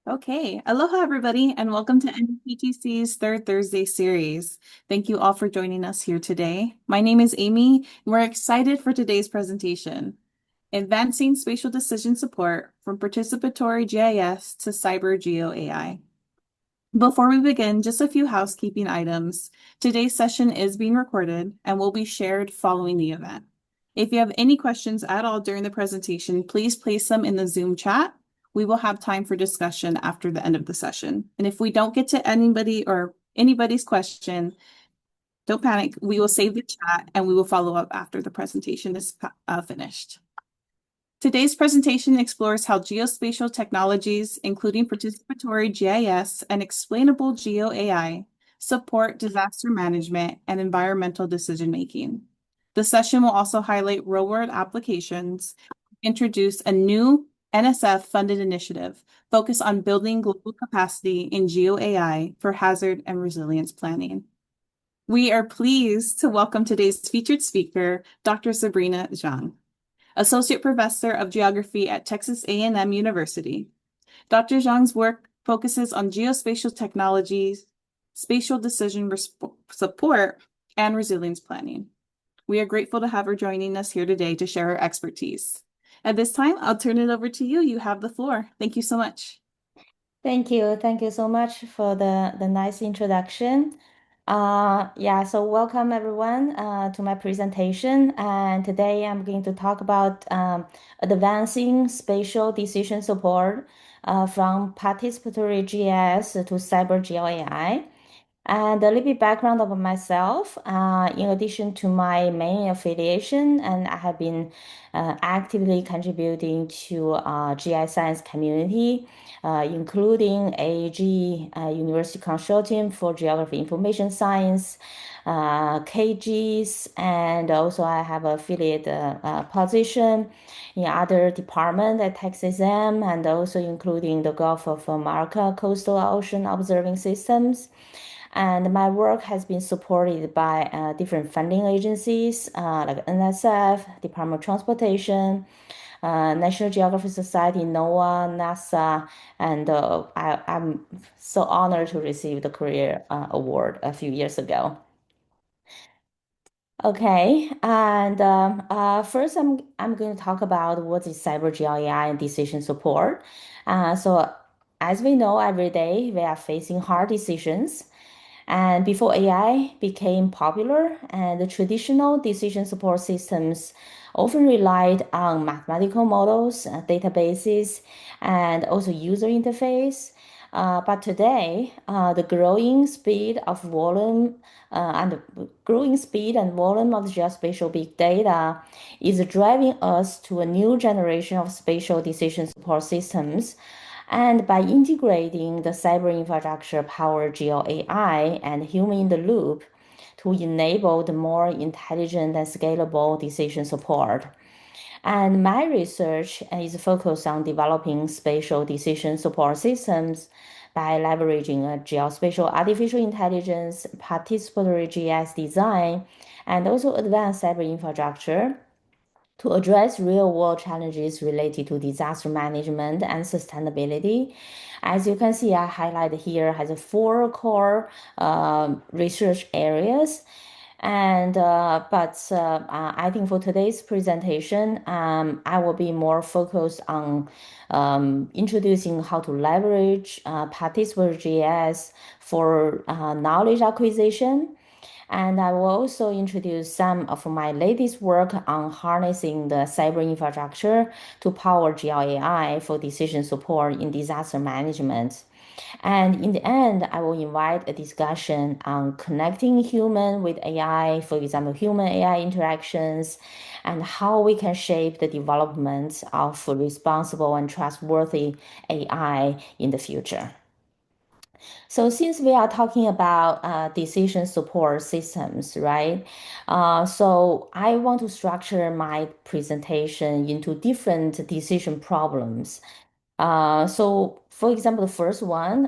Okay, aloha everybody, and welcome to NPTC's Third Thursday series. Thank you all for joining us here today. My name is Amy, and we're excited for today's presentation, Advancing Spatial Decision Support from Participatory GIS to CyberGeoAI. Before we begin, just a few housekeeping items. Today's session is being recorded and will be shared following the event. If you have any questions at all during the presentation, please place them in the Zoom chat. We will have time for discussion after the end of the session. And if we don't get to anybody or anybody's question, don't panic. We will save the chat and we will follow up after the presentation is finished. Today's presentation explores how geospatial technologies, including participatory GIS and explainable GeoAI, support disaster management and environmental decision-making. The session will also highlight real-world applications, introduce a new NSF-funded initiative focused on building global capacity in GeoAI for hazard and resilience planning. We are pleased to welcome today's featured speaker, Dr. Sabrina Zhang, Associate Professor of Geography at Texas A&M University. Dr. Zhang's work focuses on geospatial technologies, spatial decision support, and resilience planning. We are grateful to have her joining us here today to share her expertise. At this time, I'll turn it over to you. You have the floor. Thank you so much. Thank you. Thank you so much for the nice introduction. So welcome everyone to my presentation. And today I'm going to talk about advancing spatial decision support from participatory GIS to CyberGeoAI. And a little bit background of myself, in addition to my main affiliation, and I have been actively contributing to GI science community, including AG University Consortium for Geography Information Science, KGs, and also I have affiliate position in other department at Texas A&M, and also including the Gulf of America Coastal Ocean Observing Systems. And my work has been supported by different funding agencies like NSF, Department of Transportation, National Geographic Society, NOAA, NASA, and I'm so honored to receive the Career Award a few years ago. Okay, and first I'm going to talk about what is cyber GIS and decision support. So as we know, every day we are facing hard decisions. And before AI became popular, and the traditional decision support systems often relied on mathematical models, databases, and also user interface. But today, the growing speed and volume of geospatial big data is driving us to a new generation of spatial decision support systems. And by integrating the cyber infrastructure powered GeoAI and human in the loop to enable the more intelligent and scalable decision support. And my research is focused on developing spatial decision support systems by leveraging a geospatial artificial intelligence, participatory GIS design, and also advanced cyber infrastructure to address real-world challenges related to disaster management and sustainability. As you can see, I highlight here has four core research areas. And I think for today's presentation, I will be more focused on introducing how to leverage participatory GIS for knowledge acquisition. And I will also introduce some of my latest work on harnessing the cyber infrastructure to power GeoAI for decision support in disaster management. And in the end, I will invite a discussion on connecting human with AI, for example, human AI interactions, and how we can shape the development of responsible and trustworthy AI in the future. So since we are talking about decision support systems, right? So I want to structure my presentation into different decision problems. So, for example, the first one,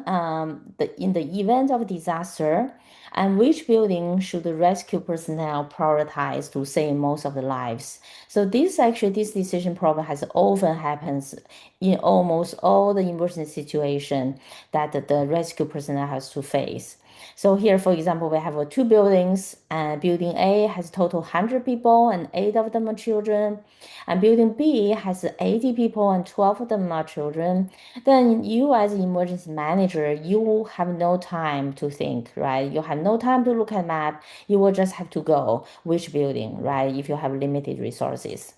in the event of disaster, and which building should the rescue personnel prioritize to save most of the lives? So this decision problem has often happens in almost all the emergency situation that the rescue personnel has to face. So here, for example, we have two buildings, and building A has total 100 people, and eight of them are children. And building B has 80 people and 12 of them are children. Then you as an emergency manager, you will have no time to think, right? You have no time to look at map. You will just have to go which building, right? If you have limited resources.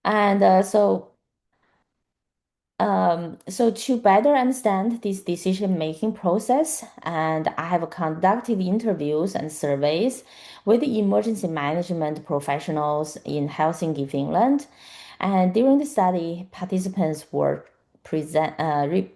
And so to better understand this decision-making process, and I have conducted interviews and surveys with the emergency management professionals in Helsinki, Finland. And during the study, participants were presented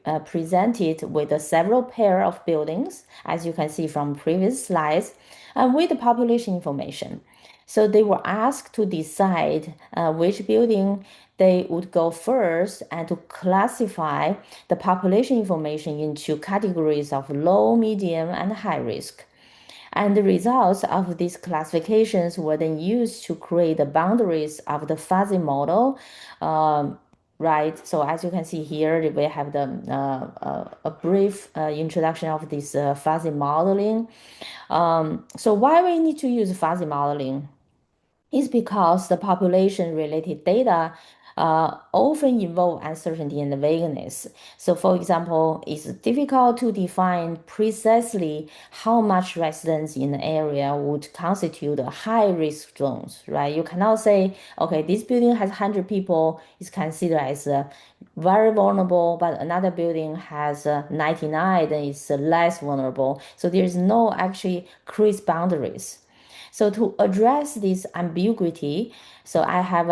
with several pair of buildings, as you can see from previous slides, with the population information. So they were asked to decide which building they would go first and to classify the population information into categories of low, medium, and high risk. And the results of these classifications were then used to create the boundaries of the fuzzy model. Right, so as you can see here, we have a brief introduction of this fuzzy modeling. So why we need to use fuzzy modeling? Is because the population related data often involve uncertainty and vagueness. So, for example, it's difficult to define precisely how much residents in the area would constitute a high risk zones, right? You cannot say, okay, this building has 100 people, is considered as very vulnerable, but another building has 99, then it's less vulnerable. So there's no actually crisp boundaries. So to address this ambiguity, so I have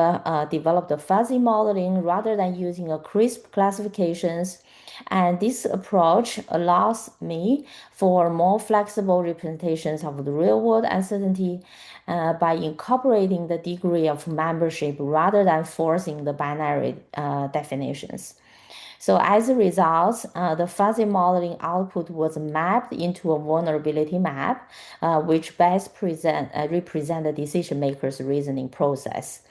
developed a fuzzy modeling rather than using a crisp classifications. And this approach allows me for more flexible representations of the real world uncertainty by incorporating the degree of membership rather than forcing the binary definitions. So as a result, the fuzzy modeling output was mapped into a vulnerability map, which best represent the decision maker's reasoning process.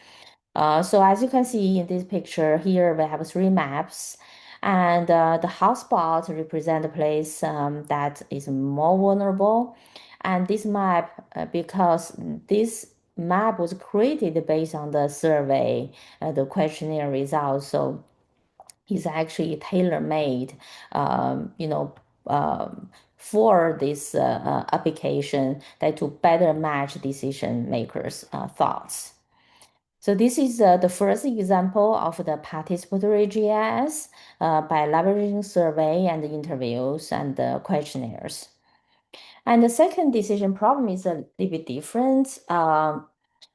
So as you can see in this picture here, we have three maps. And the hotspot represent a place that is more vulnerable. And this map, because this map was created based on the survey, the questionnaire results. So is actually tailor-made, you know, for this application that to better match decision makers' thoughts. So this is the first example of the participatory GIS by leveraging survey and interviews and questionnaires. And the second decision problem is a little bit different.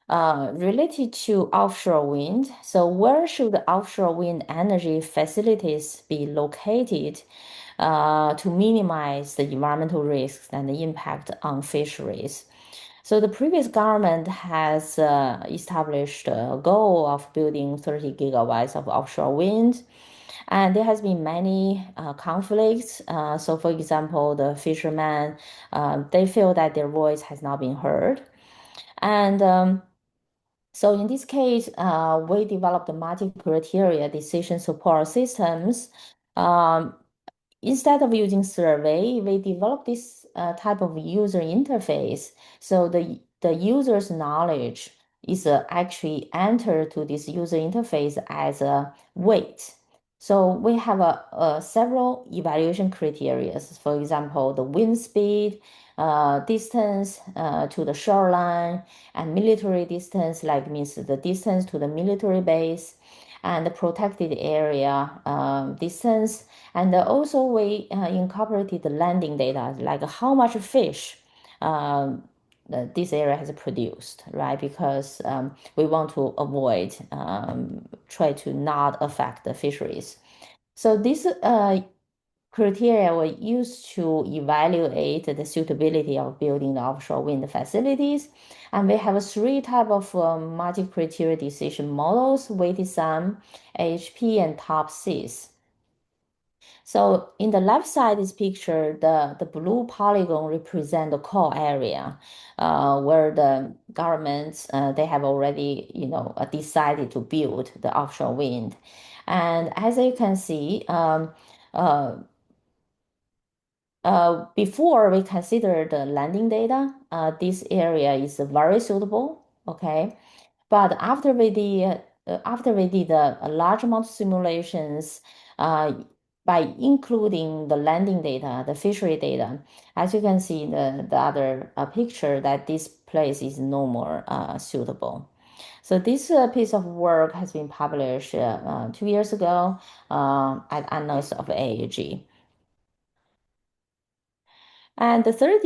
Related to offshore wind, so where should the offshore wind energy facilities be located to minimize the environmental risks and the impact on fisheries? So the previous government has established a goal of building 30 gigawatts of offshore wind. And there has been many conflicts. So for example, the fishermen, they feel that their voice has not been heard. And so in this case, we developed the multi-criteria decision support systems. Um, Instead of using survey, we developed this type of user interface. So the user's knowledge is actually entered to this user interface as a weight. So we have several evaluation criteria. For example, the wind speed, distance to the shoreline, and military distance, like means the distance to the military base, and the protected area distance. And also we incorporated the landing data, like how much fish this area has produced, right? Because we want to avoid, try to not affect the fisheries. So this criteria were used to evaluate the suitability of building the offshore wind facilities. And we have three type of multi-criteria decision models: weighted sum, AHP, and top Cs. So in the left side is picture, the blue polygon represent the core area where the governments they have already decided to build the offshore wind. And as you can see, uh, before we consider the landing data, this area is very suitable. Okay, but after we did a large amount of simulations, uh, by including the landing data, the fishery data, as you can see in the other picture, that this place is no more suitable. So this piece of work has been published 2 years ago at Annals of AAG. And the third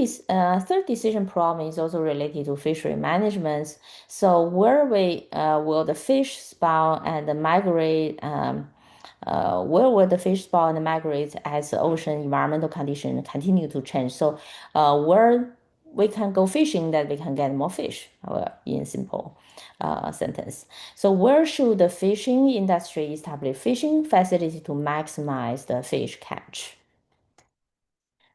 decision problem is also related to fishery management. So where will the fish spawn and migrate? Where will the fish spawn and migrate as the ocean environmental conditions continue to change? So where we can go fishing that we can get more fish, in simple sentence. So where should the fishing industry establish fishing facility to maximize the fish catch?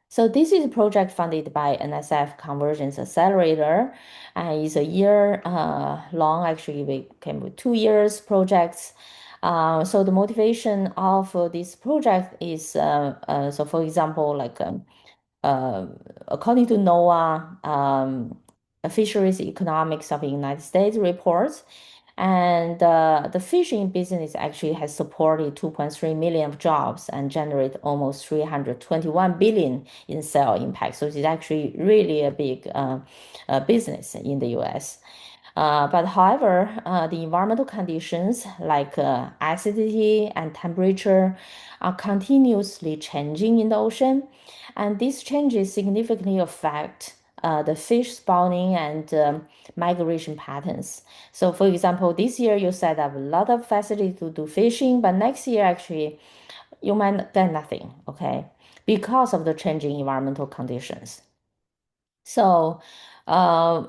So this is a project funded by NSF Convergence Accelerator, and it's a year long. Actually, we came with 2 years projects. So the motivation of this project is so, for example, like uh, according to NOAA, Fisheries Economics of the United States reports, and the fishing business actually has supported 2.3 million of jobs and generate almost 321 billion in sales impact. So it's actually really a big business in the US. But however, the environmental conditions like acidity and temperature are continuously changing in the ocean, and these changes significantly affect the fish spawning and migration patterns. So, for example, this year you set up a lot of facility to do fishing, but next year actually you might get nothing, okay, because of the changing environmental conditions. So, uh,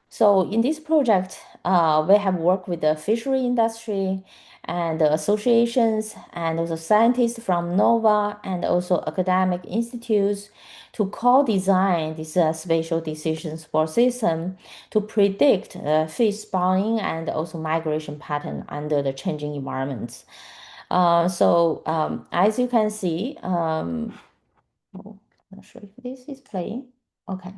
so in this project, we have worked with the fishery industry and the associations and also scientists from NOVA and also academic institutes to co-design this spatial decision support system to predict fish spawning and also migration pattern under the changing environments. As you can see, oh, I'm not sure if this is playing. Okay.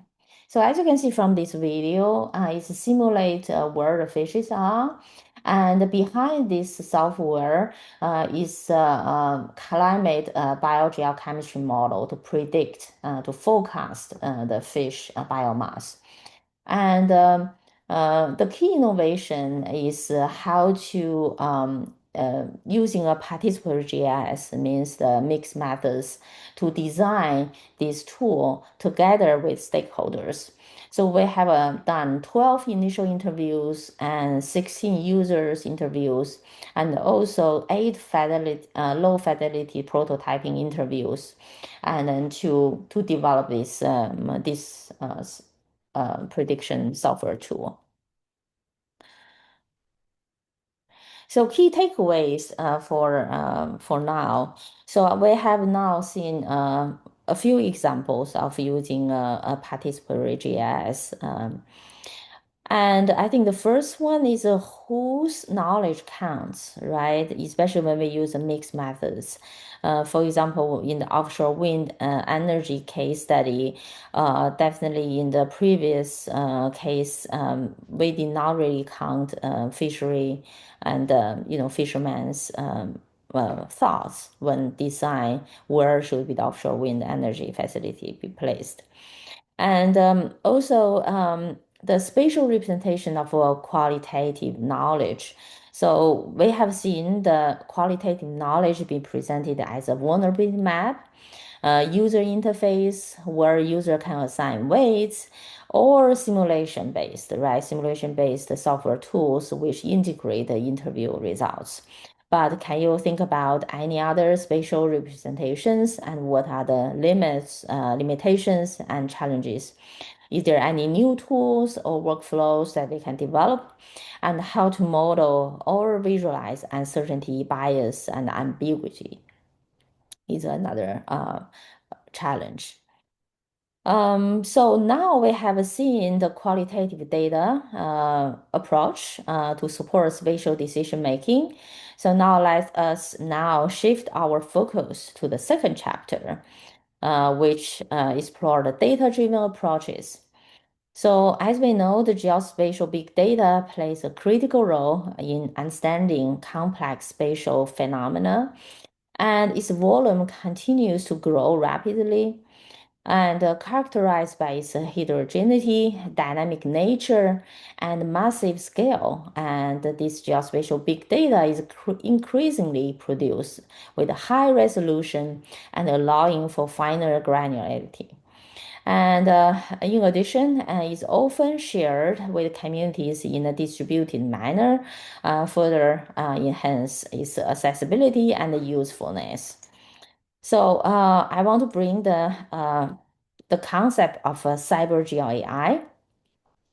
So as you can see from this video, it simulates where the fishes are. And behind this software is a climate biogeochemistry model to predict, to forecast the fish biomass. And the key innovation is how to using a participatory GIS, means the mixed methods, to design this tool together with stakeholders. So we have done 12 initial interviews and 16 users interviews, and also 8 fidelity, low fidelity prototyping interviews, and then to develop this prediction software tool. So key takeaways for now. So we have now seen a few examples of using a participatory GIS. And I think the first one is whose knowledge counts, right? Especially when we use mixed methods. For example, in the offshore wind energy case study, definitely in the previous case, we did not really count fishery and fishermen's thoughts when design where should be the offshore wind energy facility be placed. And also the spatial representation of qualitative knowledge. So we have seen the qualitative knowledge be presented as a vulnerability map, user interface where user can assign weights, or simulation based, right? Simulation based software tools which integrate the interview results. But can you think about any other spatial representations and what are the limitations and challenges? Is there any new tools or workflows that we can develop? And how to model or visualize uncertainty, bias, and ambiguity is another challenge. So now we have seen the qualitative data approach to support spatial decision making. So now let us now shift our focus to the second chapter, which explore the data-driven approaches. So as we know, the geospatial big data plays a critical role in understanding complex spatial phenomena, and its volume continues to grow rapidly and characterized by its heterogeneity, dynamic nature, and massive scale. And this geospatial big data is increasingly produced with high resolution and allowing for finer granularity. And in addition, is often shared with communities in a distributed manner, further enhance its accessibility and usefulness. So I want to bring the concept of CyberGeoAI.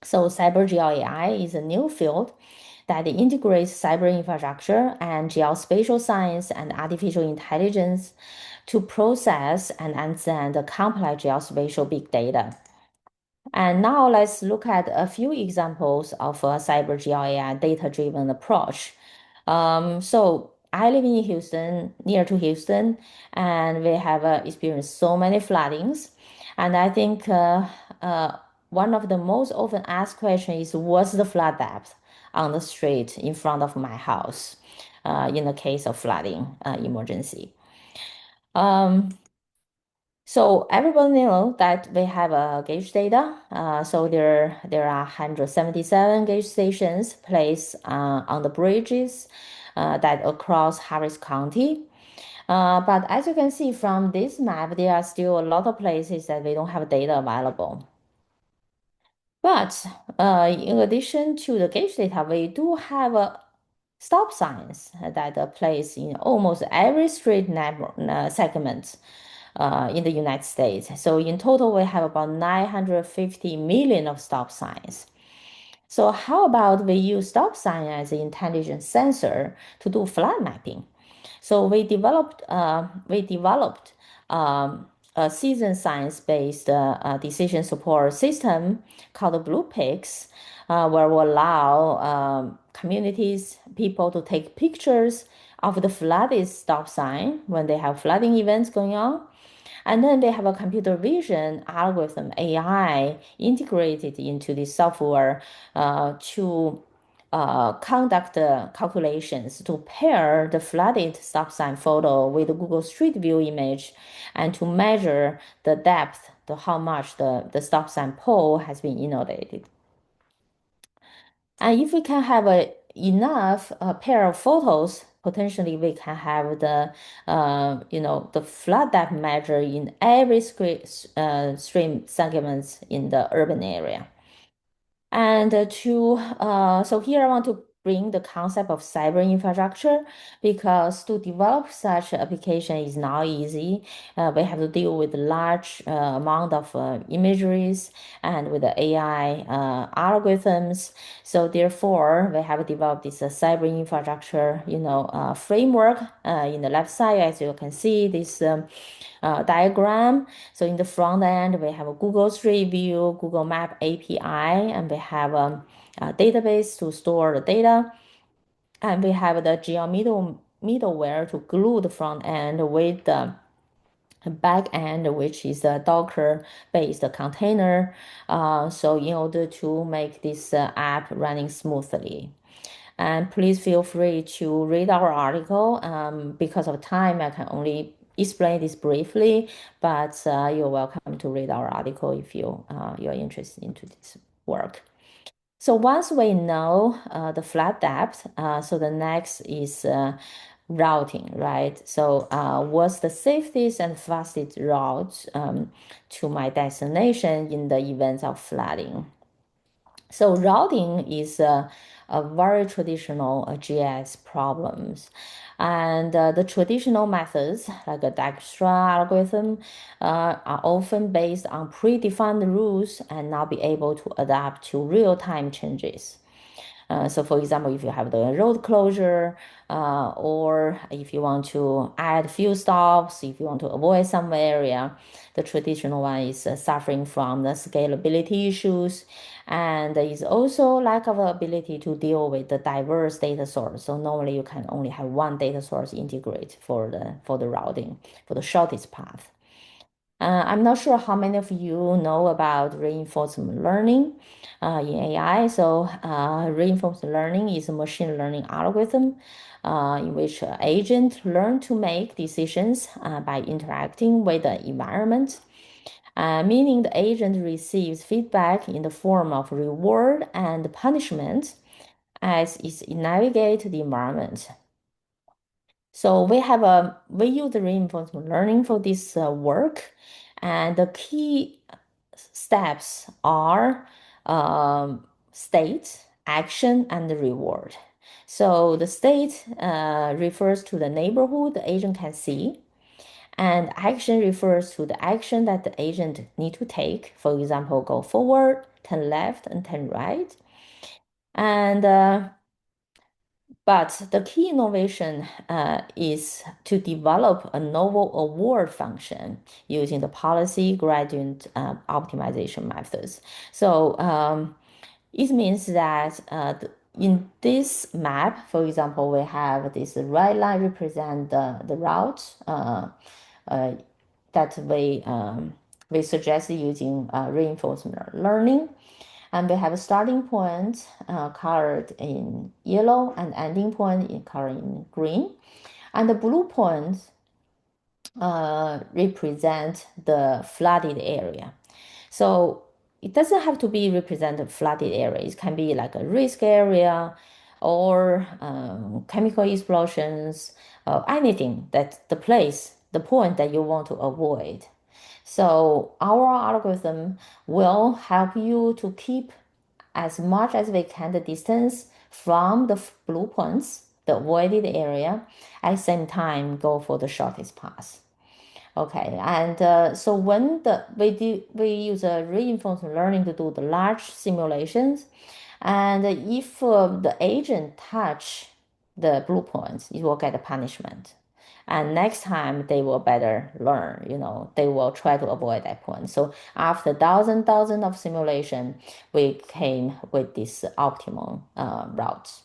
So CyberGeoAI is a new field that integrates cyber infrastructure and geospatial science and artificial intelligence to process and understand the complex geospatial big data. And now let's look at a few examples of a CyberGeoAI data-driven approach. So I live in Houston, near to Houston, and we have experienced so many floodings. And I think one of the most often asked questions is, what's the flood depth on the street in front of my house in the case of flooding emergency? Um, so everybody know that we have a gauge data. So there are 177 gauge stations placed on the bridges that across Harris County. But as you can see from this map, there are still a lot of places that we don't have data available. But in addition to the gauge data, we do have stop signs that are placed in almost every street segment in the United States. So in total, we have about 950 million of stop signs. So how about we use stop sign as an intelligent sensor to do flood mapping? So we developed a citizen science-based decision support system called BluePix, where we allow communities, people to take pictures of the flooded stop sign when they have flooding events going on. And then they have a computer vision algorithm, AI, integrated into the software to conduct calculations to pair the flooded stop sign photo with the Google Street View image and to measure the depth, how much the stop sign pole has been inundated. And if we can have enough pair of photos, potentially we can have the flood depth measure in every stream segments in the urban area. And so here I want to bring the concept of cyber infrastructure because to develop such application is not easy. We have to deal with large amount of imageries and with the AI algorithms. So therefore, we have developed this cyber infrastructure, framework. In the left side, as you can see, this diagram. So in the front end, we have a Google Street View, Google Map API, and we have a database to store the data. And we have the middleware to glue the front end with the back end, which is a Docker-based container. So in order to make this app running smoothly. And please feel free to read our article. Because of time, I can only explain this briefly, but you're welcome to read our article if you're interested into this work. So once we know the flood depth, so the next is routing, right? So what's the safest and fastest route to my destination in the event of flooding? So routing is a very traditional GIS problems. And the traditional methods, like a Dijkstra algorithm, are often based on predefined rules and not be able to adapt to real-time changes. So for example, if you have the road closure, or if you want to add few stops, if you want to avoid some area, the traditional one is suffering from the scalability issues and is also lack of ability to deal with the diverse data source. So normally you can only have one data source integrate for the routing, for the shortest path. I'm not sure how many of you know about reinforcement learning in AI. So, reinforcement learning is a machine learning algorithm in which agent learn to make decisions by interacting with the environment, meaning the agent receives feedback in the form of reward and punishment as it navigates the environment. So we use the reinforcement learning for this work, and the key steps are state, action, and the reward. So the state refers to the neighborhood the agent can see, and action refers to the action that the agent need to take. For example, go forward, turn left, and turn right. And but the key innovation is to develop a novel award function using the policy gradient optimization methods. So it means that in this map, for example, we have this red line represent the route uh, that we suggest using reinforcement learning. And we have a starting point colored in yellow and ending point in colored in green. And the blue points represent the flooded area. So it doesn't have to be represent a flooded area. It can be like a risk area or chemical explosions, anything that the point that you want to avoid. So our algorithm will help you to keep as much as we can the distance from the blue points, the avoided area, at the same time go for the shortest path. Okay, and so when we use a reinforcement learning to do the large simulations, and if the agent touch the blue points, you will get a punishment. And next time they will better learn, they will try to avoid that point. So after thousand of simulation, we came with this optimal route.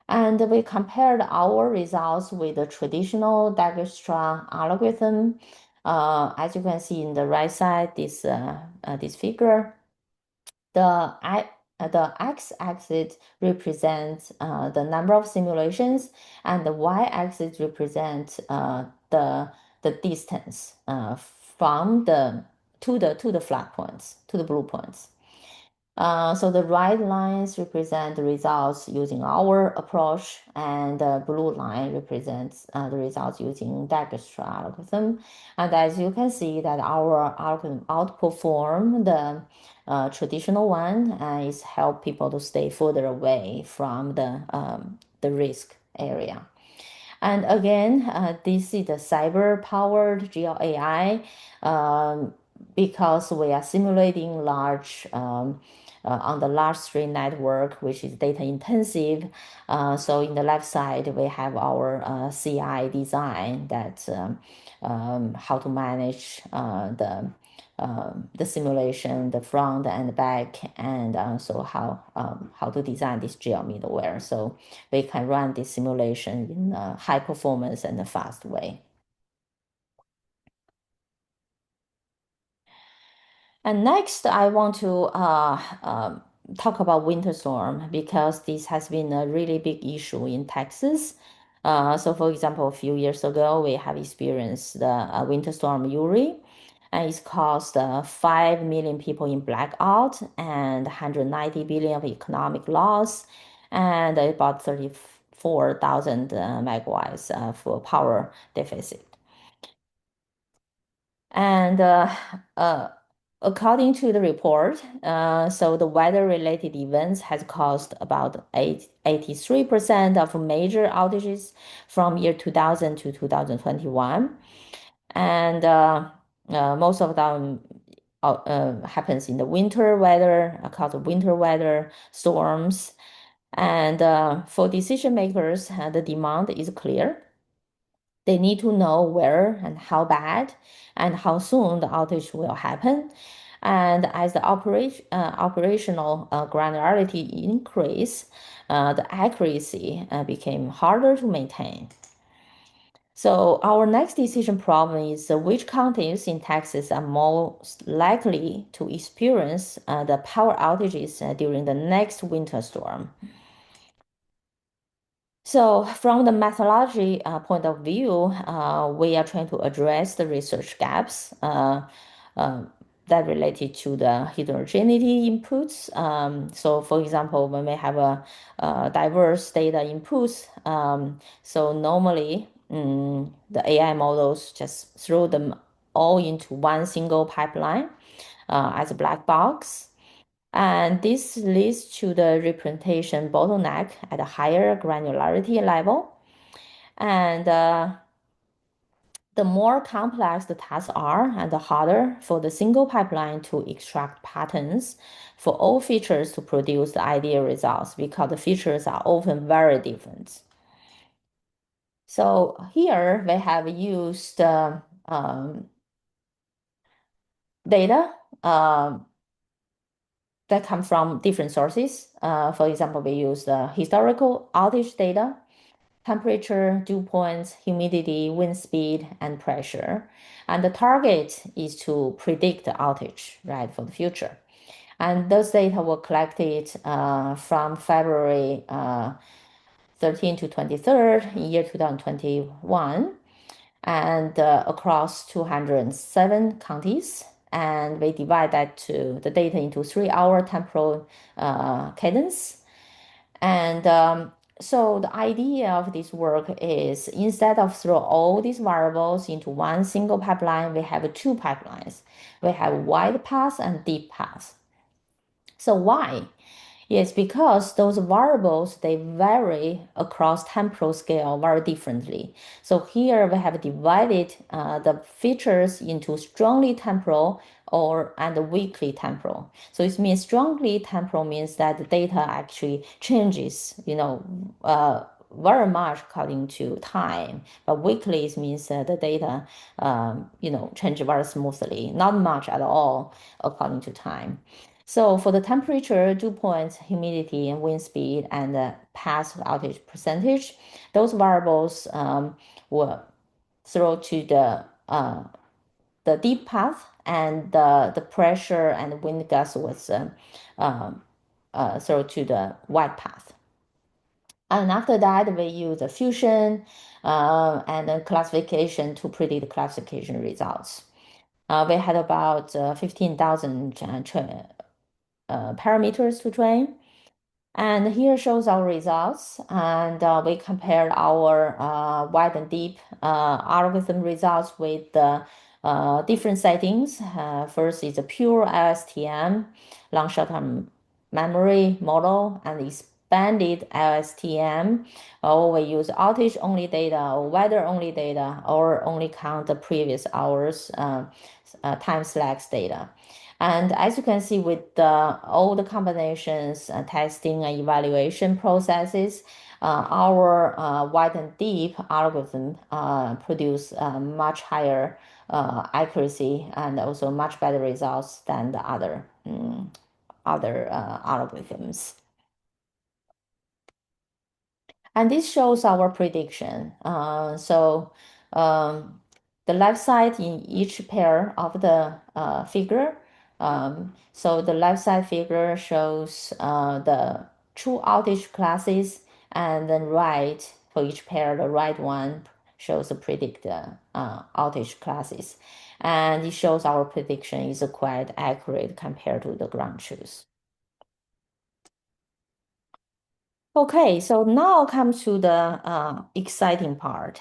And we compared our results with the traditional Dijkstra algorithm. As you can see in the right side, this figure, the the x-axis represents the number of simulations, and the y-axis represents the distance from the to the flat points, to the blue points. So the red lines represent the results using our approach, and the blue line represents the results using Dijkstra algorithm. And as you can see, that our algorithm outperform the traditional one, and it's help people to stay further away from the risk area. And again, this is the cyber-powered GeoAI because we are simulating large on the large string network, which is data intensive. So in the left side, we have our CI design that how to manage the simulation, the front and back, and also how to design this geo middleware. So we can run this simulation in a high performance and a fast way. And next, I want to talk about winter storm because this has been a really big issue in Texas. So, for example, a few years ago, we have experienced the winter storm Uri, and it's caused 5 million people in blackout and 190 billion of economic loss, and about 34,000 megawatts for power deficit. And according to the report, so the weather-related events has caused about 83% of major outages from year 2000 to 2021. And most of them happens in the winter weather, cause of winter weather, storms. And for decision makers, the demand is clear. They need to know where and how bad and how soon the outage will happen. And as the operational granularity increase, the accuracy became harder to maintain. So our next decision problem is which counties in Texas are most likely to experience the power outages during the next winter storm. So from the methodology point of view, we are trying to address the research gaps uh, that related to the heterogeneity inputs. So for example, when we have a diverse data inputs, so normally the AI models just throw them all into one single pipeline as a black box. And this leads to the representation bottleneck at a higher granularity level. And the more complex the tasks are, and the harder for the single pipeline to extract patterns for all features to produce the ideal results because the features are often very different. So here we have used data that come from different sources. For example, we use the historical outage data, temperature, dew points, humidity, wind speed, and pressure. And the target is to predict the outage, right, for the future. And those data were collected from February 13 to 23rd in year 2021 and across 207 counties. And we divide the data into 3-hour temporal cadence. And so the idea of this work is instead of throw all these variables into one single pipeline, we have two pipelines. We have wide path and deep path. So why? Yes, because those variables, they vary across temporal scale very differently. So here we have divided the features into strongly temporal and weakly temporal. So it means strongly temporal means that the data actually changes, very much according to time. But weakly means the data, change very smoothly, not much at all according to time. So for the temperature, dew points, humidity, and wind speed, and the path outage percentage, those variables were thrown to the deep path, and the pressure and wind gust was thrown to the wide path. And after that, we use the fusion and then classification to predict the classification results. We had about 15,000 parameters to train. And here shows our results. And we compared our wide and deep algorithm results with the different settings. First is a pure LSTM, long short-term memory model, and expanded LSTM. Or we use outage only data or weather only data, or only count the previous hours time slacks data. And as you can see with all the combinations, testing and evaluation processes, our wide and deep algorithm produce much higher accuracy and also much better results than the other algorithms. And this shows our prediction. The left side in each pair of the figure. So the left side figure shows the true outage classes, and then right for each pair, the right one shows the predicted outage classes. And it shows our prediction is quite accurate compared to the ground truth. Okay, so now comes to the exciting part.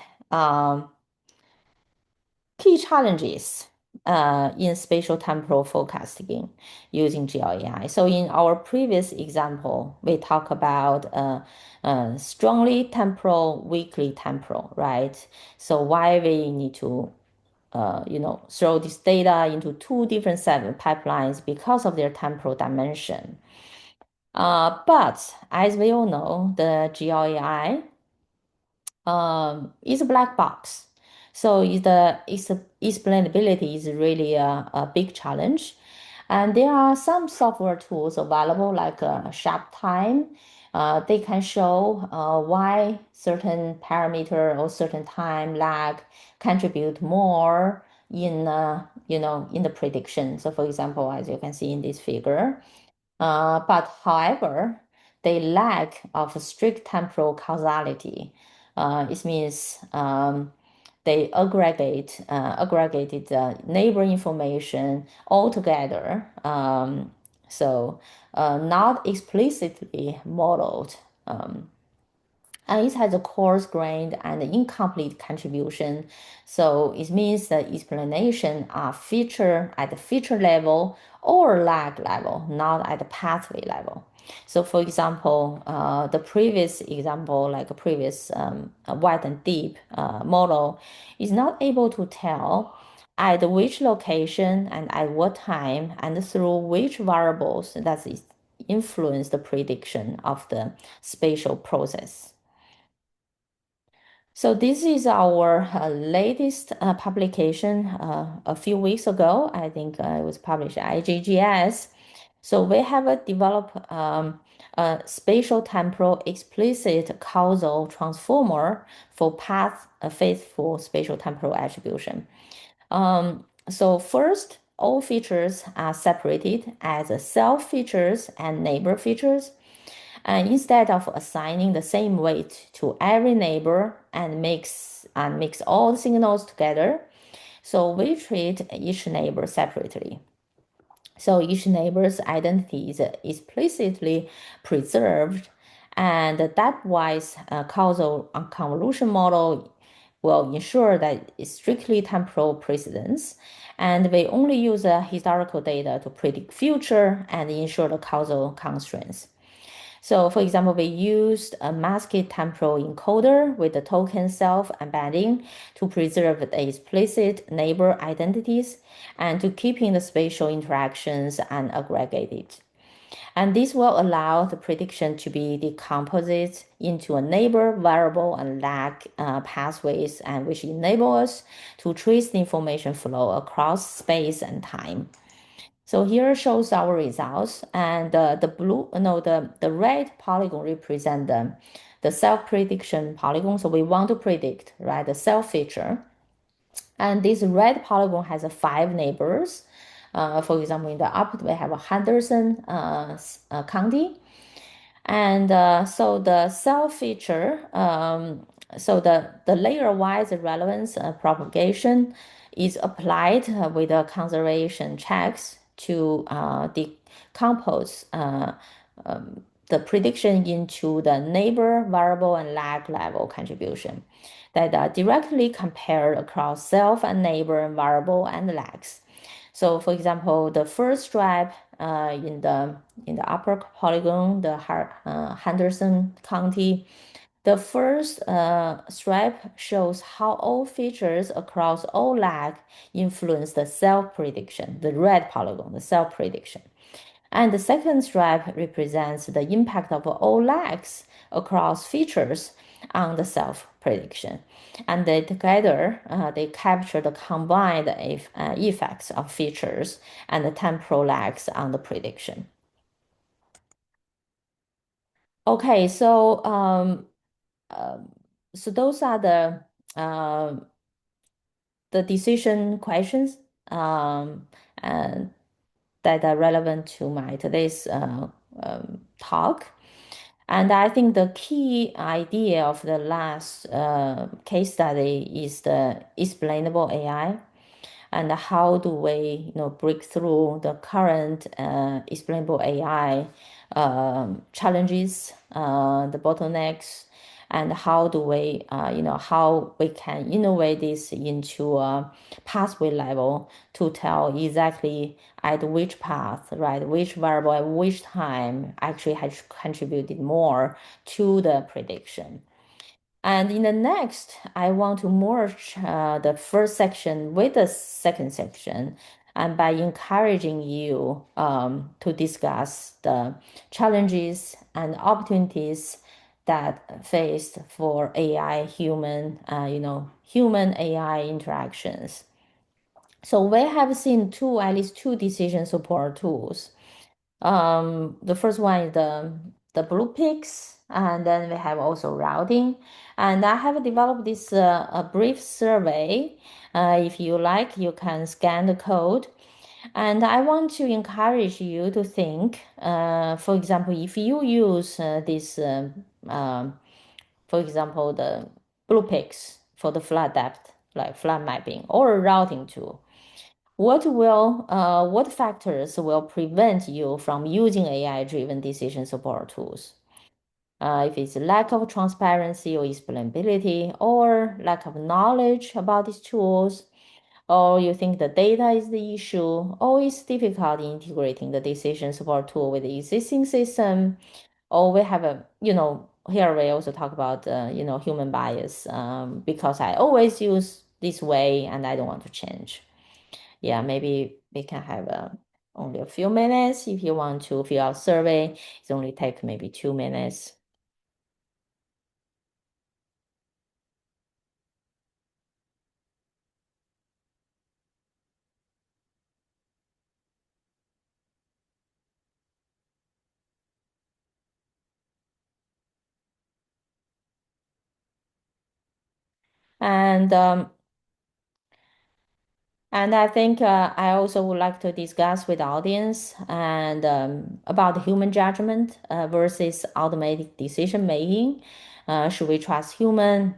Key challenges. in spatial temporal forecasting using GeoAI. So in our previous example, we talk about strongly temporal, weakly temporal, right? So why we need to throw this data into two different set of pipelines because of their temporal dimension. But as we all know, the GeoAI is a black box. So its explainability is really a big challenge. And there are some software tools available like SharpTime. They can show why certain parameter or certain time lag contribute more in the prediction. So for example, as you can see in this figure, but however, they lack of strict temporal causality. It means they aggregated neighbor information all together. Not explicitly modeled. And it has a coarse-grained and incomplete contribution. So it means the explanation are feature at the feature level or lag level, not at the pathway level. So for example, the previous example, like a previous wide and deep model, is not able to tell at which location and at what time and through which variables that is influence the prediction of the spatial process. So this is our latest publication a few weeks ago. I think it was published at GIS. So we have developed a spatial temporal explicit causal transformer for path faithful spatial temporal attribution. So first, all features are separated as self features and neighbor features. And instead of assigning the same weight to every neighbor and mix all the signals together, so we treat each neighbor separately. So each neighbor's identity is explicitly preserved, and that wise causal convolution model will ensure that it's strictly temporal precedence, and we only use historical data to predict future and ensure the causal constraints. So for example, we used a masked temporal encoder with the token self-embedding to preserve the explicit neighbor identities and to keeping the spatial interactions unaggregated. And this will allow the prediction to be decomposed into a neighbor variable and lag pathways, and which enable us to trace the information flow across space and time. So here shows our results, and the red polygon represent the self prediction polygon. So we want to predict, right, the self feature, and this red polygon has five neighbors. For example, in the upper we have a Henderson County, and so the self feature, so the layer-wise relevance propagation is applied with the conservation checks to decompose the prediction into the neighbor variable and lag level contribution that are directly compared across self and neighbor variable and lags. So for example, the first stripe in the upper polygon, the Henderson County, the first stripe shows how all features across all lag influence the self prediction, the red polygon, the self prediction. And the second stripe represents the impact of all lags across features on the self prediction. And they together, they capture the combined effects of features and the temporal lags on the prediction. Okay, so those are uh, the decision questions and that are relevant to my today's talk. And I think the key idea of the last case study is the explainable AI, and how do we break through the current explainable AI challenges, the bottlenecks, and how do we, how we can innovate this into a pathway level to tell exactly at which path, right, which variable at which time actually has contributed more to the prediction. And in the next, I want to merge the first section with the second section, and by encouraging you to discuss the challenges and opportunities that faced for AI human, human AI interactions. So we have seen at least two decision support tools. The first one is the blue picks, and then we have also routing. And I have developed this a brief survey. If you like, you can scan the code. And I want to encourage you to think, for example, if you use this, for example, the blue picks for the flood depth, like flood mapping, or a routing tool. What factors will prevent you from using AI-driven decision support tools? If it's lack of transparency or explainability, or lack of knowledge about these tools, or you think the data is the issue, or it's difficult integrating the decision support tool with the existing system, or we have here we also talk about, human bias, because I always use this way and I don't want to change. Yeah, maybe we can have only a few minutes if you want to fill out survey. It's only take maybe 2 minutes. And I think I also would like to discuss with the audience and about the human judgment versus automatic decision making. Should we trust human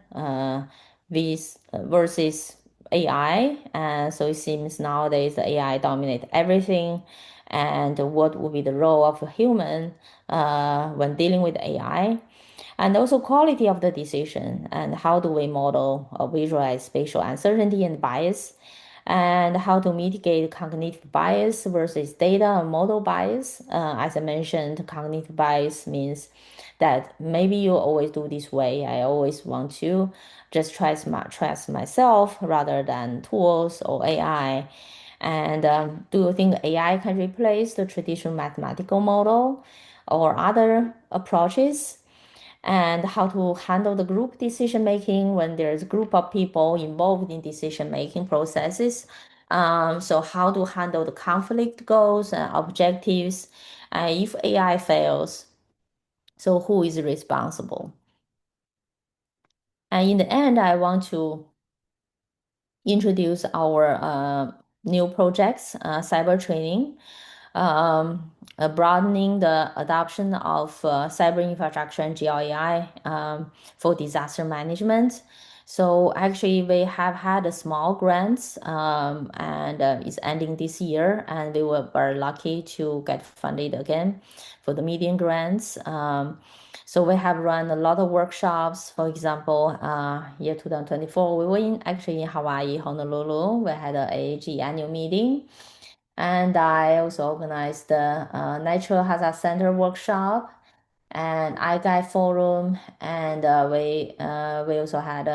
versus AI? So it seems nowadays the AI dominate everything. And what would be the role of a human when dealing with AI? And also quality of the decision, and how do we model or visualize spatial uncertainty and bias, and how to mitigate cognitive bias versus data and model bias. As I mentioned, cognitive bias means that maybe you always do this way. I always want to just trust myself rather than tools or AI. And do you think AI can replace the traditional mathematical model or other approaches? And how to handle the group decision making when there's a group of people involved in decision making processes. So how to handle the conflict goals and objectives. If AI fails, so who is responsible? And in the end, I want to introduce our new projects, cyber training, broadening the adoption of cyber infrastructure and GeoAI for disaster management. So actually, we have had a small grants, and it's ending this year, and we were very lucky to get funded again for the median grants. So we have run a lot of workshops. For example, year 2024, we were actually in Hawaii, Honolulu. We had an AAG annual meeting. And I also organized the Natural Hazard Center workshop and iGuide forum. And we also had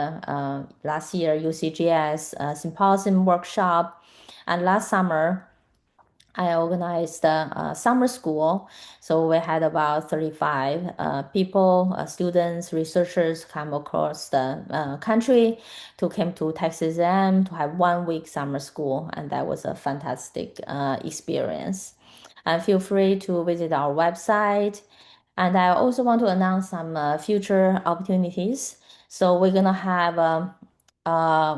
last year UCGS symposium workshop. And last summer, I organized a summer school. So we had about 35 people, students, researchers come across the country to come to Texas A&M to have 1 week summer school. And that was a fantastic experience. And feel free to visit our website. And I also want to announce some future opportunities. So we're going to have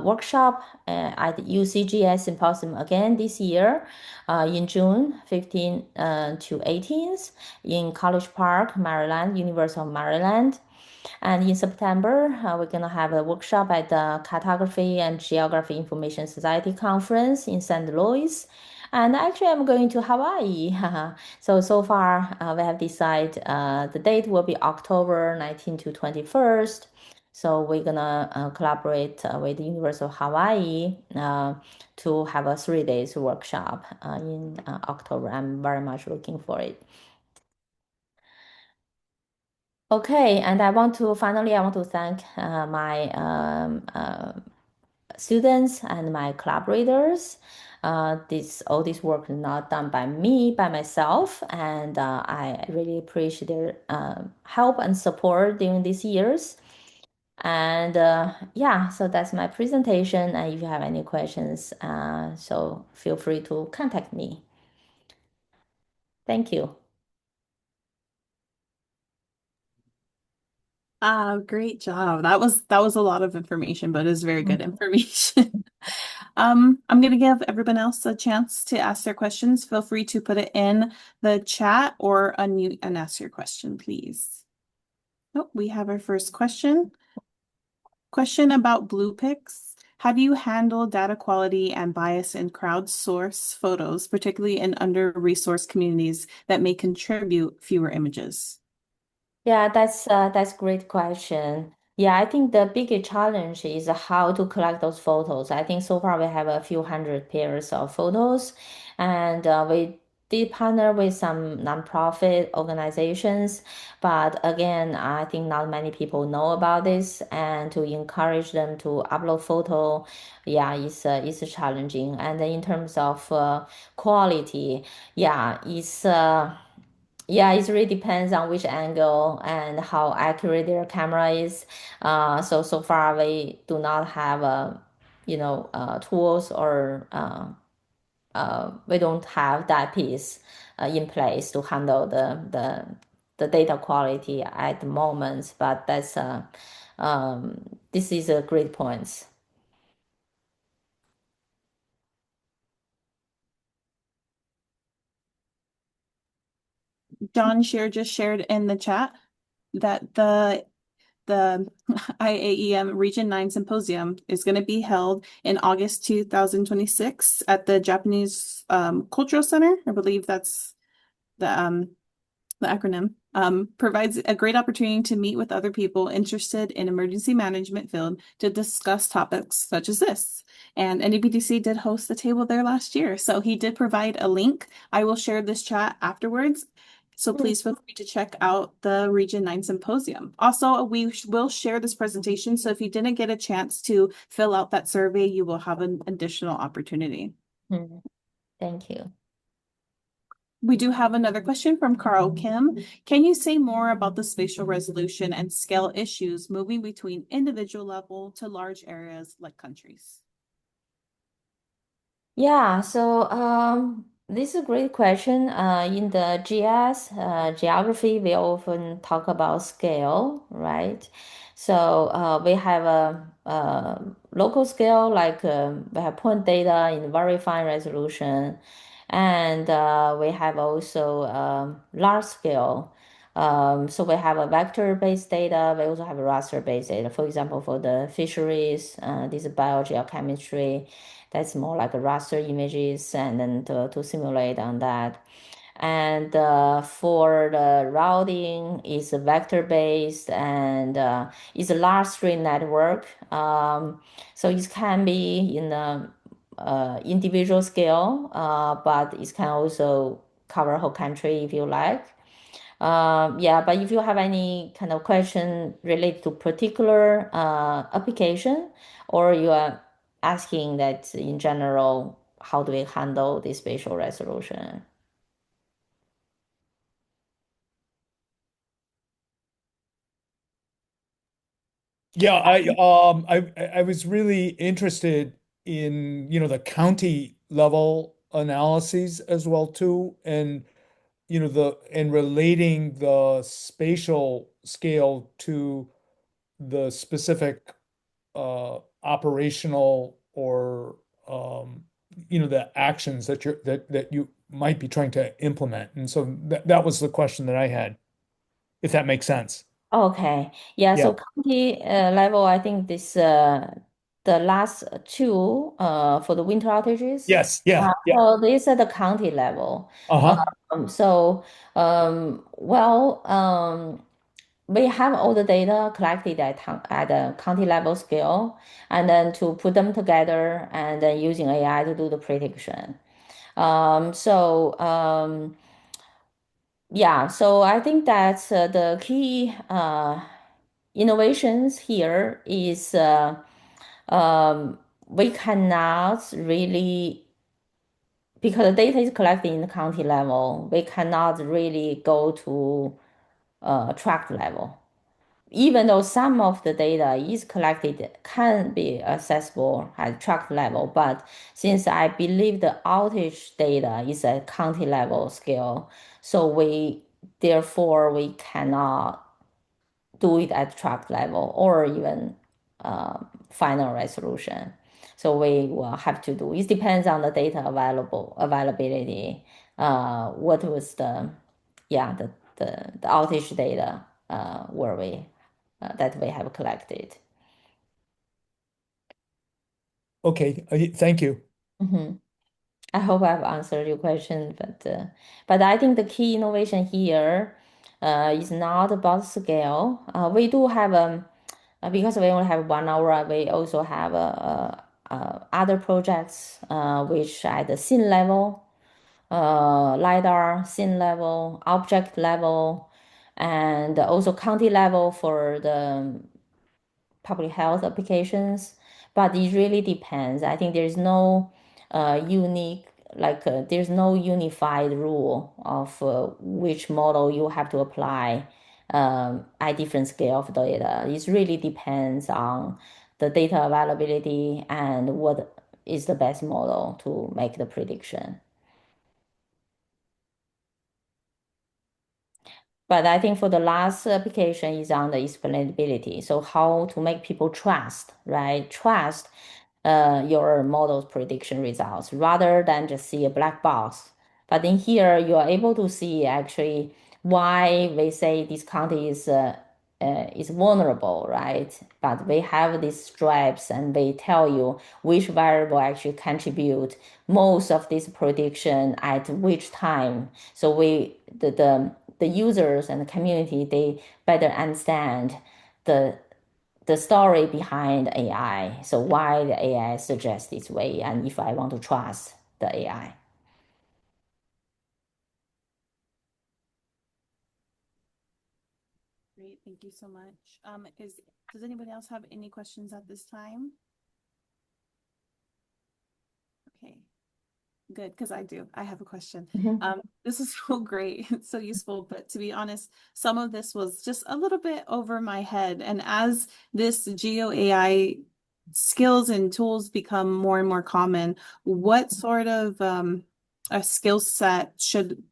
workshop at UCGS Symposium again this year in June 15 to 18th in College Park, Maryland, University of Maryland. And in September, we're going to have a workshop at the Cartography and Geography Information Society Conference in St. Louis. And actually, I'm going to Hawaii. So far, we have decided the date will be October 19th to 21st. So we're gonna collaborate with the University of Hawaii to have a 3 days workshop in October. I'm very much looking for it. Okay, and I want to thank my students and my collaborators. All this work is not done by me, by myself, and I really appreciate their help and support during these years. And yeah, so that's my presentation. And if you have any questions, so feel free to contact me. Thank you. Great job. That was a lot of information, but it's very good Mhm. information. I'm gonna give everyone else a chance to ask their questions. Feel free to put it in the chat or unmute and ask your question, please. Oh, we have our first question. Question about blue pics. How do you handle data quality and bias in crowdsource photos, particularly in under-resourced communities that may contribute fewer images? Yeah, that's great question. Yeah, I think the biggest challenge is how to collect those photos. I think so far we have a few hundred pairs of photos, and we did partner with some nonprofit organizations. But again, I think not many people know about this, and to encourage them to upload photo, yeah, it's challenging. And in terms of quality, yeah, yeah, it really depends on which angle and how accurate their camera is. So far we do not have tools or we don't have that piece in place to handle the data quality at the moment. But this is a great point. John Shear just shared in the chat that the IAEM Region 9 Symposium is going to be held in August 2026 at the Japanese Cultural Center. I believe that's the the acronym, provides a great opportunity to meet with other people interested in emergency management field to discuss topics such as this. And NEPTC did host a table there last year, so he did provide a link. I will share this chat afterwards. So please feel free to check out the Region 9 Symposium. Also, we will share this presentation, so if you didn't get a chance to fill out that survey, you will have an additional opportunity. Mhm. Thank you. We do have another question from Carl Kim. Can you say more about the spatial resolution and scale issues moving between individual level to large areas like countries? Yeah, so this is a great question. In the GIS geography, we often talk about scale, right? So we have a local scale, like we have point data in very fine resolution, and we have also large scale. So we have a vector-based data. We also have a raster-based data. For example, for the fisheries, this is biogeochemistry. That's more like a raster images and then to simulate on that. And for the routing, it's vector based and it's a large string network. So it can be in a individual scale, but it can also cover whole country if you like. Yeah, but if you have any kind of question related to particular application, or you are asking that in general, how do we handle the spatial resolution? Yeah, I was really interested in, the county level analyses as well too, and and relating the spatial scale to the specific operational or the actions that you might be trying to implement. And so that was the question that I had, if that makes sense. Okay, yeah. Yeah. So county level, I think this. the last two for the winter outages. Yes, yeah, yeah. So this at the county level. Uh-huh. So well, we have all the data collected at a county level scale, and then to put them together and then using AI to do the prediction. Yeah, so I think that the key innovations here is we cannot really, because the data is collected in the county level, we cannot really go to tract level. Even though some of the data is collected, can be accessible at tract level, but since I believe the outage data is at county level scale, so therefore we cannot do it at tract level or even final resolution. So we will have to do. It depends on the data availability. What was the yeah the outage data where we that we have collected. Okay, thank you. Hmm. I hope I've answered your question, but I think the key innovation here is not about scale. We do have because we only have 1 hour, we also have other projects which at the scene level, LiDAR, scene level, object level, and also county level for the public health applications. But it really depends. I think there's no unique, there's no unified rule of which model you have to apply at different scale of data. It really depends on the data availability and what is the best model to make the prediction. But I think for the last application is on the explainability. So how to make people trust, right? Trust your model's prediction results rather than just see a black box. But in here, you are able to see actually why we say this county is vulnerable, right? But we have these stripes and they tell you which variable actually contribute most of this prediction at which time. So the users and the community, they better understand the the story behind AI. So why the AI suggests this way, and if I want to trust the AI. Great, thank you so much. Does anybody else have any questions at this time? Okay, good, because I do. I have a question. Mhm. This is so great. It's so useful, but to be honest, some of this was just a little bit over my head. And as this GeoAI skills and tools become more and more common, what sort of a skill set should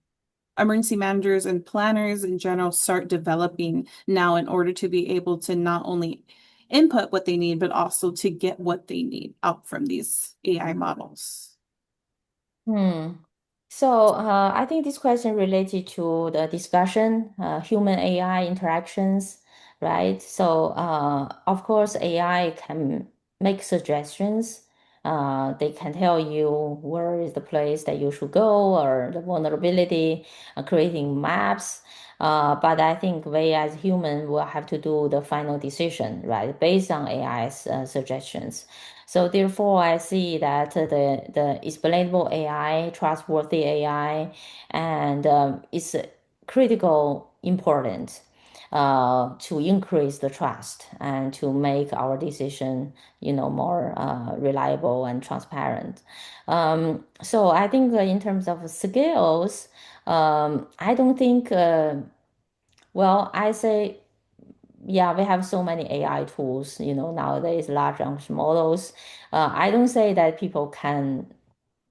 emergency managers and planners in general start developing now in order to be able to not only input what they need, but also to get what they need out from these AI models? Hmm. So I think this question related to the discussion, human AI interactions, right? So of course, AI can make suggestions. They can tell you where is the place that you should go or the vulnerability, creating maps. But I think we as human will have to do the final decision, right, based on AI's suggestions. So therefore, I see that the explainable AI, trustworthy AI, and is critical important to increase the trust and to make our decision, more reliable and transparent. So I think in terms of skills, I don't think. Well, I say yeah, we have so many AI tools, nowadays, large language models. I don't say that people can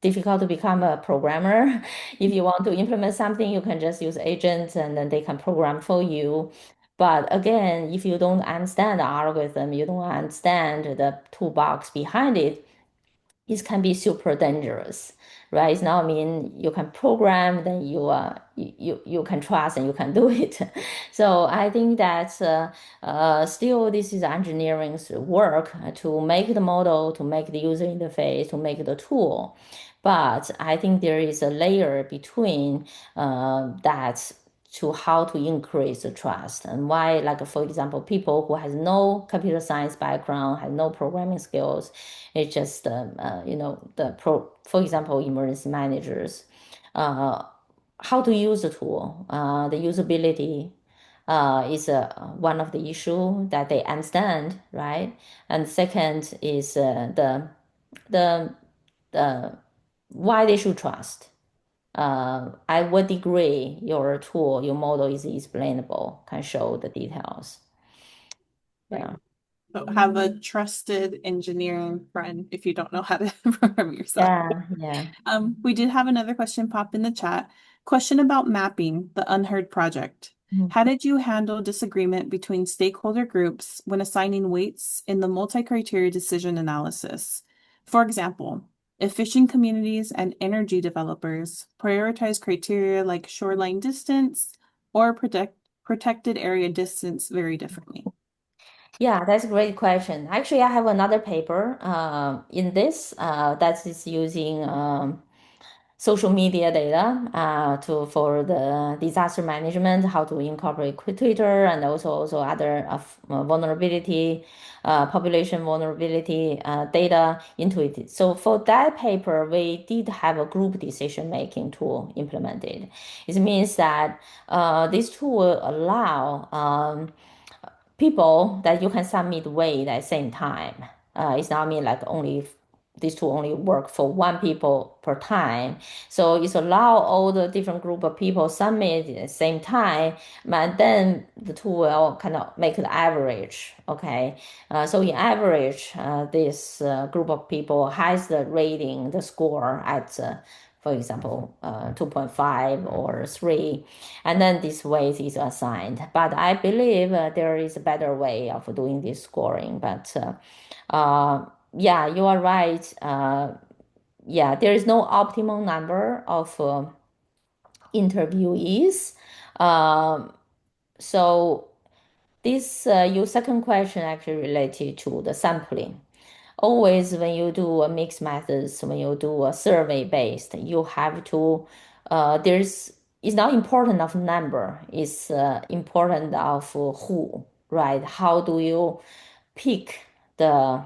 difficult to become a programmer. If you want to implement something, you can just use agents and then they can program for you. But again, if you don't understand the algorithm, you don't understand the toolbox behind it, it can be super dangerous, right? It's not mean you can program, then you can trust and you can do it. So I think that still this is engineering's work to make the model, to make the user interface, to make the tool. But I think there is a layer between that to how to increase the trust and why, like for example, people who has no computer science background, have no programming skills, it's just for example, emergency managers, uh, how to use the tool, the usability is one of the issue that they understand, right? And second is the the why they should trust. At what degree your tool, your model is explainable, can show the details. Right. Yeah. So have a trusted engineering friend if you don't know how to program yourself. Yeah. Yeah. We did have another question pop in the chat. Question about mapping the unheard project. Mhm. How did you handle disagreement between stakeholder groups when assigning weights in the multi-criteria decision analysis? For example, if fishing communities and energy developers prioritize criteria like shoreline distance or protected area distance very differently. Yeah, that's a great question. Actually, I have another paper in this that is using social media data for the disaster management, how to incorporate Twitter and also other vulnerability, population vulnerability data into it. So for that paper, we did have a group decision making tool implemented. It means that this tool will allow people that you can submit weight at the same time. It's not mean like only these two only work for one people per time. So it's allow all the different group of people submit at the same time, but then the tool will kind of make the average. Okay. So in average, this group of people has the rating, the score at for example, 2.5 or 3, and then this weight is assigned. But I believe there is a better way of doing this scoring. But yeah, you are right. Yeah, there is no optimal number of interviewees. Um, so this your second question actually related to the sampling. Always when you do a mixed methods, when you do a survey based, you have to there's it's not important of number, it's important of who, right? How do you pick the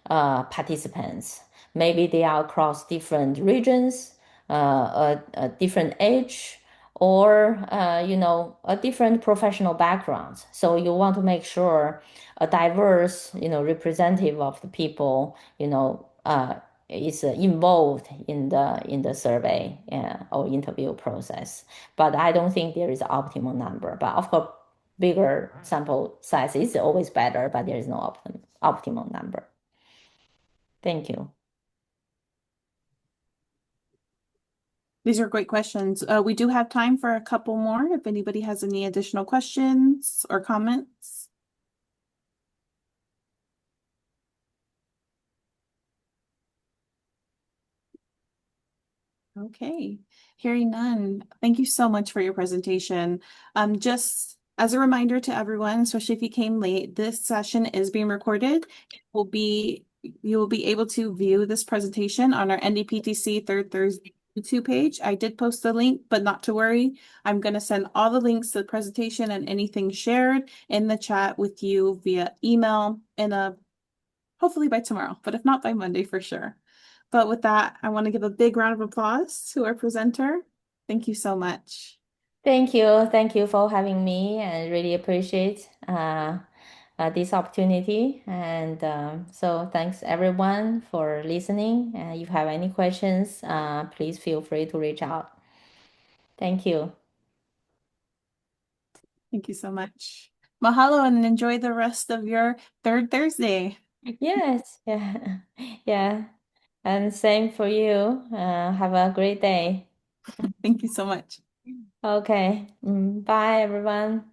participants? Maybe they are across different regions, a different age, or a different professional backgrounds. So you want to make sure a diverse, representative of the people, is involved in the survey or interview process. But I don't think there is an optimal number. But of course, bigger sample size is always better, but there is no optimal number. Thank you. These are great questions. We do have time for a couple more if anybody has any additional questions or comments. Okay, hearing none. Thank you so much for your presentation. Just as a reminder to everyone, especially if you came late, this session is being recorded. You will be able to view this presentation on our NDPTC Third Thursday YouTube page. I did post the link, but not to worry. I'm going to send all the links to the presentation and anything shared in the chat with you via email hopefully by tomorrow, but if not by Monday for sure. But with that, I want to give a big round of applause to our presenter. Thank you so much. Thank you. Thank you for having me. I really appreciate this opportunity. And so thanks everyone for listening. If you have any questions, please feel free to reach out. Thank you. Thank you so much. Mahalo and enjoy the rest of your third Thursday. Yes. Yeah. Yeah. And same for you. Have a great day. Thank you so much. Okay. Bye, everyone.